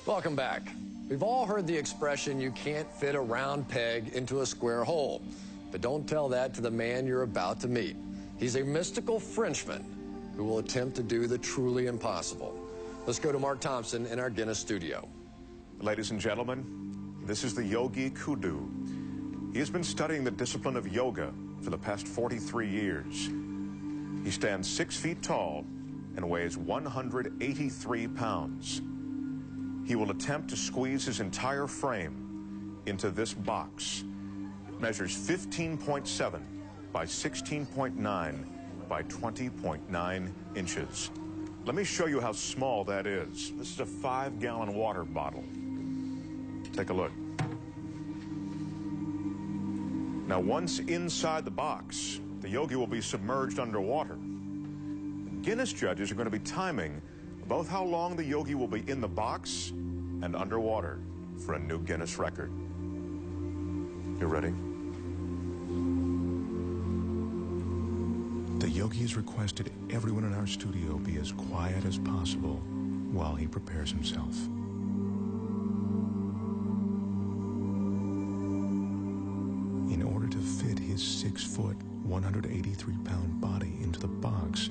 Welcome back. We've all heard the expression, you can't fit a round peg into a square hole. But don't tell that to the man you're about to meet. He's a mystical Frenchman who will attempt to do the truly impossible. Let's go to Mark Thompson in our Guinness studio. Ladies and gentlemen, this is the Yogi Kudu. He has been studying the discipline of yoga for the past 43 years. He stands 6 feet tall and weighs 183 pounds. He will attempt to squeeze his entire frame into this box. It measures 15.7 by 16.9 by 20.9 inches. Let me show you how small that is. This is a 5-gallon water bottle. Take a look. Now, once inside the box, the yogi will be submerged underwater. The Guinness judges are going to be timing both how long the yogi will be in the box and underwater for a new Guinness record. You ready? The yogi has requested everyone in our studio be as quiet as possible while he prepares himself. In order to fit his 6-foot, 183-pound body into the box,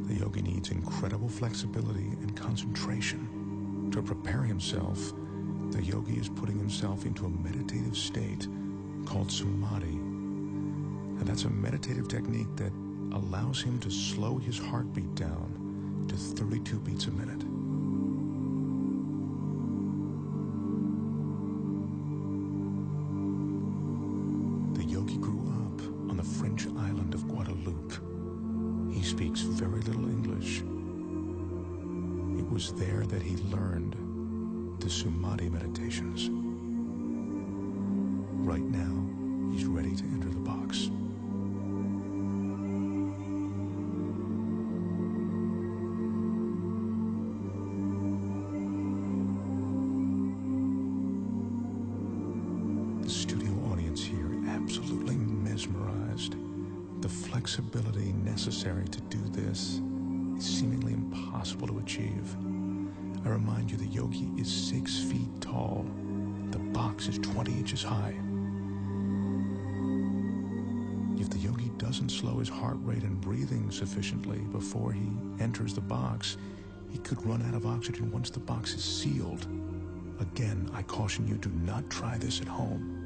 the yogi needs incredible flexibility and concentration. To prepare himself, the yogi is putting himself into a meditative state called samadhi. And that's a meditative technique that allows him to slow his heartbeat down to 32 beats a minute. The yogi grew up on the French island of Guadeloupe. He speaks very little English. It was there that he learned the samadhi meditations. Right now, he's ready to enter the box. The studio audience here absolutely mesmerized. The flexibility necessary to do this is seemingly impossible to achieve. I remind you, the yogi is 6 feet tall. The box is 20 inches high. If the yogi doesn't slow his heart rate and breathing sufficiently before he enters the box, he could run out of oxygen once the box is sealed. Again, I caution you, do not try this at home.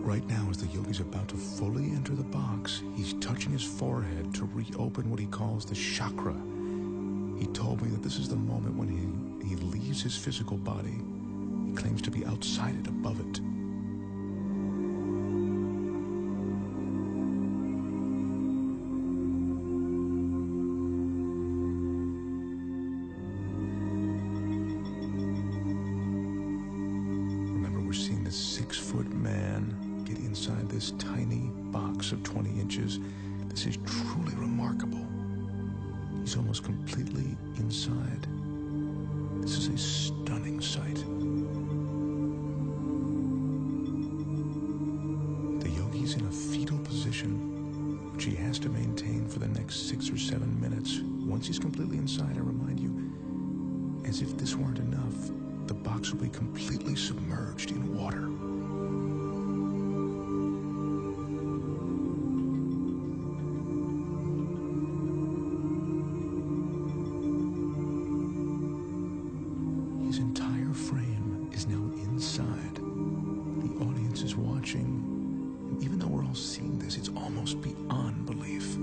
Right now, as the yogi's about to fully enter the box, he's touching his forehead to reopen what he calls the chakra. He told me that this is the moment when he leaves his physical body. He claims to be outside it, above it. Remember, we're seeing this 6-foot man get inside this tiny box of 20 inches. This is truly remarkable. He's almost completely inside. This is a stunning sight. The yogi's in a fetal position, which he has to maintain for the next 6 or 7 minutes. Once he's completely inside, I remind you, as if this weren't enough, the box will be completely submerged in water. His entire frame is now inside. The audience is watching, and even though we're all seeing this, it's almost beyond belief.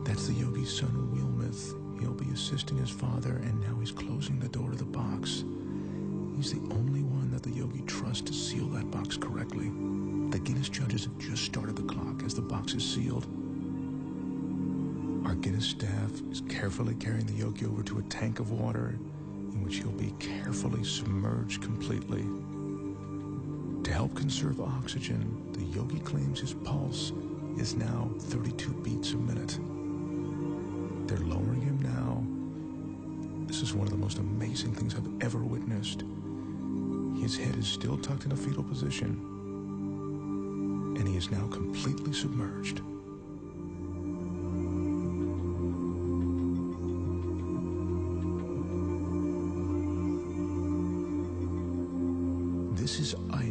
That's the yogi's son, Wilmeth. He'll be assisting his father, and now he's closing the door to the box. He's the only one that the yogi trusts to seal that box correctly. The Guinness judges have just started the clock as the box is sealed. Our Guinness staff is carefully carrying the yogi over to a tank of water in which he'll be carefully submerged completely. To help conserve oxygen, the yogi claims his pulse is now 32 beats a minute. They're lowering him now. This is one of the most amazing things I've ever witnessed. His head is still tucked in a fetal position, and he is now completely submerged.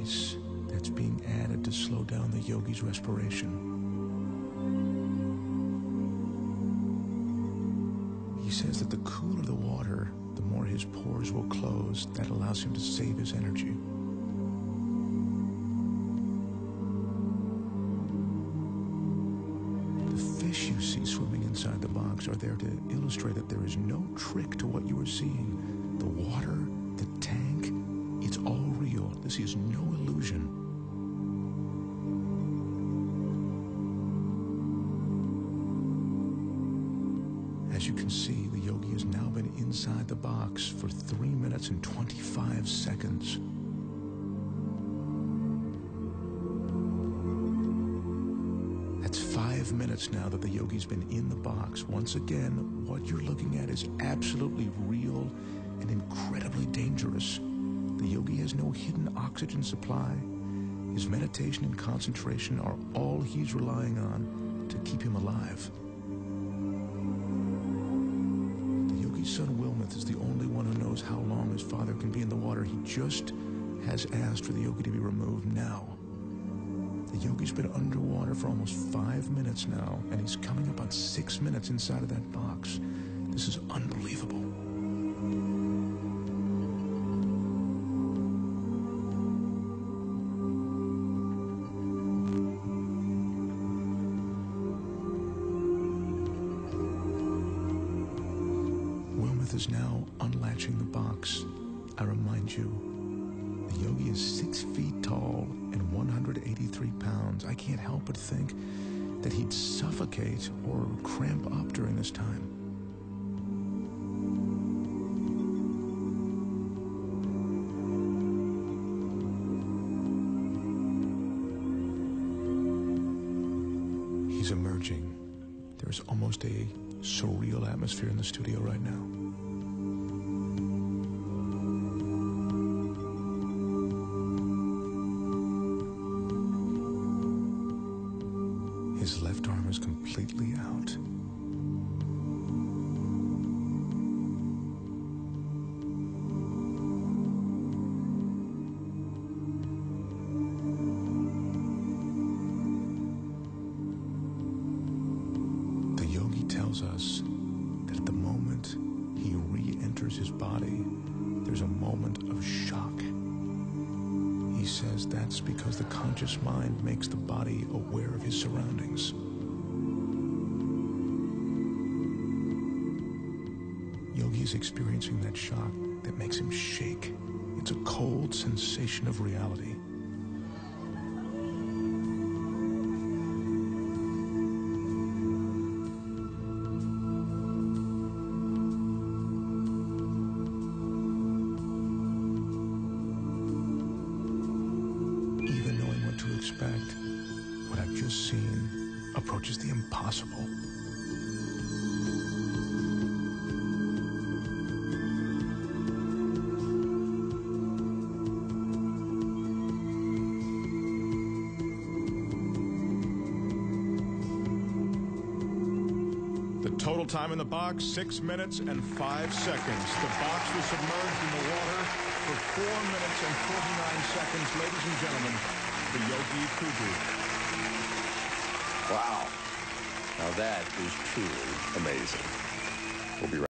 ice that's being added to slow down the yogi's respiration. He says that the cooler the water, the more his pores will close. That allows him to save his energy. The fish you see swimming inside the box are there to illustrate that there is no trick to what you are seeing. The water, the tank, it's all real. This is no illusion. As you can see, the yogi has now been inside the box for 3 minutes and 25 seconds. That's 5 minutes now that the yogi's been in the box. Once again, what you're looking at is absolutely real and incredibly dangerous. The yogi has no hidden oxygen supply. His meditation and concentration are all he's relying on to keep him alive. His son Wilmuth is the only one who knows how long his father can be in the water. He just has asked for the yogi to be removed now. The yogi's been underwater for almost 5 minutes now, and he's coming up on 6 minutes inside of that box. This is unbelievable. Is now unlatching the box. I remind you, the yogi is 6 feet tall and 183 pounds. I can't help but think that he'd suffocate or cramp up during this time. He's emerging. There's almost a surreal atmosphere in the studio right now. His left arm is completely out. The yogi tells us that at the moment he re-enters his body, there's a moment of shock. He says that's because the conscious mind makes the body aware of his surroundings. Yogi is experiencing that shock that makes him shake. It's a cold sensation of reality. Expect, what I've just seen approaches the impossible. The total time in the box, 6 minutes and 5 seconds. The box was submerged in the water for 4 minutes and 49 seconds. Ladies and gentlemen, the Yogi Kudu. Wow. Now that is truly amazing. We'll be right back.